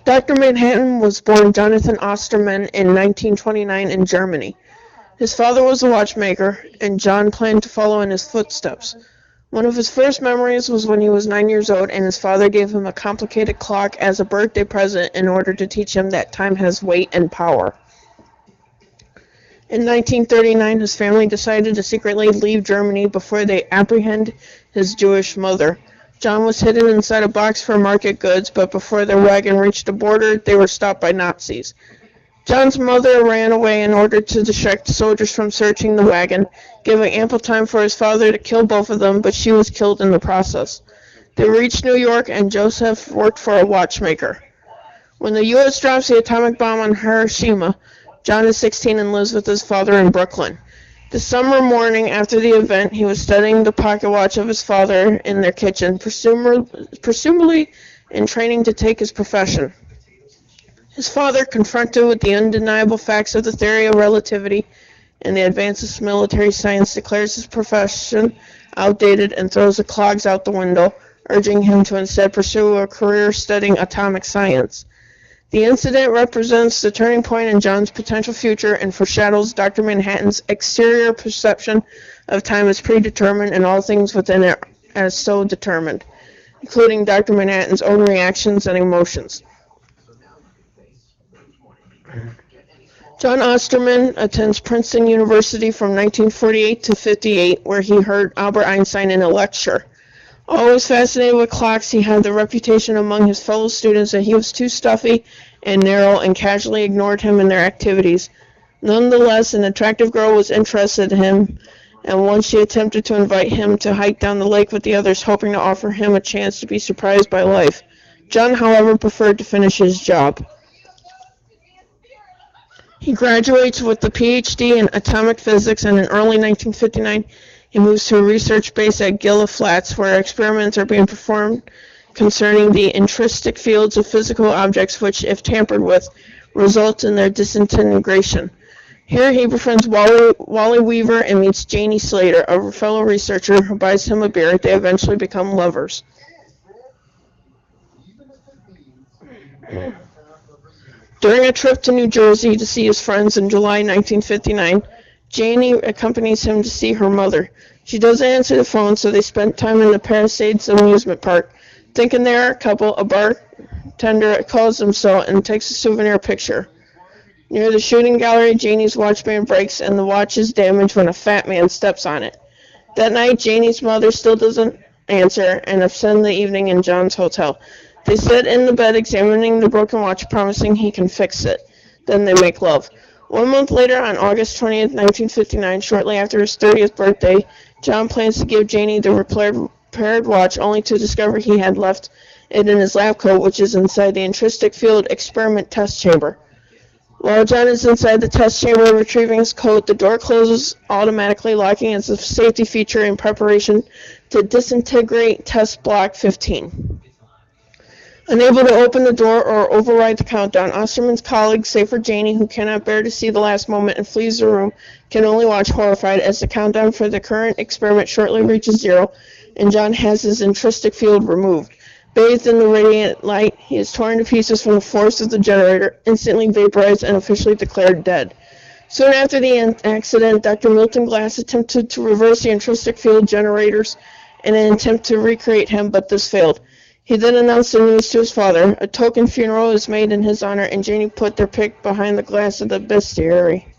Dr. Manhattan was born Jonathan Osterman in 1929 in Germany. His father was a watchmaker, and John planned to follow in his footsteps. One of his first memories was when he was 9 years old, and his father gave him a complicated clock as a birthday present in order to teach him that time has weight and power. In 1939, his family decided to secretly leave Germany before they apprehended his Jewish mother. John was hidden inside a box for market goods, but before their wagon reached the border, they were stopped by Nazis. John's mother ran away in order to distract the soldiers from searching the wagon, giving ample time for his father to kill both of them, but she was killed in the process. They reached New York, and Joseph worked for a watchmaker. When the U.S. drops the atomic bomb on Hiroshima, John is 16 and lives with his father in Brooklyn. The summer morning after the event, he was studying the pocket watch of his father in their kitchen, presumably in training to take his profession. His father, confronted with the undeniable facts of the theory of relativity and the advances of military science, declares his profession outdated and throws the clogs out the window, urging him to instead pursue a career studying atomic science. The incident represents the turning point in John's potential future and foreshadows Dr. Manhattan's exterior perception of time as predetermined and all things within it as so determined, including Dr. Manhattan's own reactions and emotions. John Osterman attends Princeton University from 1948 to 58, where he heard Albert Einstein in a lecture. Always fascinated with clocks, he had the reputation among his fellow students that he was too stuffy and narrow and casually ignored him in their activities. Nonetheless, an attractive girl was interested in him, and once she attempted to invite him to hike down the lake with the others, hoping to offer him a chance to be surprised by life. John, however, preferred to finish his job. He graduates with a Ph.D. in atomic physics, and in early 1959, he moves to a research base at Gila Flats, where experiments are being performed concerning the intrinsic fields of physical objects which, if tampered with, result in their disintegration. Here he befriends Wally Weaver and meets Janie Slater, a fellow researcher who buys him a beer. They eventually become lovers. During a trip to New Jersey to see his friends in July 1959, Janie accompanies him to see her mother. She doesn't answer the phone, so they spend time in the Palisades amusement park. Thinking they are a couple, a bartender calls them so and takes a souvenir picture. Near the shooting gallery, Janie's watchband breaks and the watch is damaged when a fat man steps on it. That night, Janie's mother still doesn't answer and have spent the evening in John's hotel. They sit in the bed examining the broken watch, promising he can fix it. Then they make love. 1 month later, on August 20th, 1959, shortly after his 30th birthday, John plans to give Janie the repaired watch, only to discover he had left it in his lab coat, which is inside the intrinsic field experiment test chamber. While John is inside the test chamber retrieving his coat, the door closes automatically, locking as a safety feature in preparation to disintegrate test block 15. Unable to open the door or override the countdown, Osterman's colleagues, save for Janie, who cannot bear to see the last moment and flees the room, can only watch horrified as the countdown for the current experiment shortly reaches 0, and John has his intrinsic field removed. Bathed in the radiant light, he is torn to pieces from the force of the generator, instantly vaporized, and officially declared dead. Soon after the accident, Dr. Milton Glass attempted to reverse the intrinsic field generators in an attempt to recreate him, but this failed. He then announced the news to his father. A token funeral is made in his honor, and Janie put their pick behind the glass of the bestiary.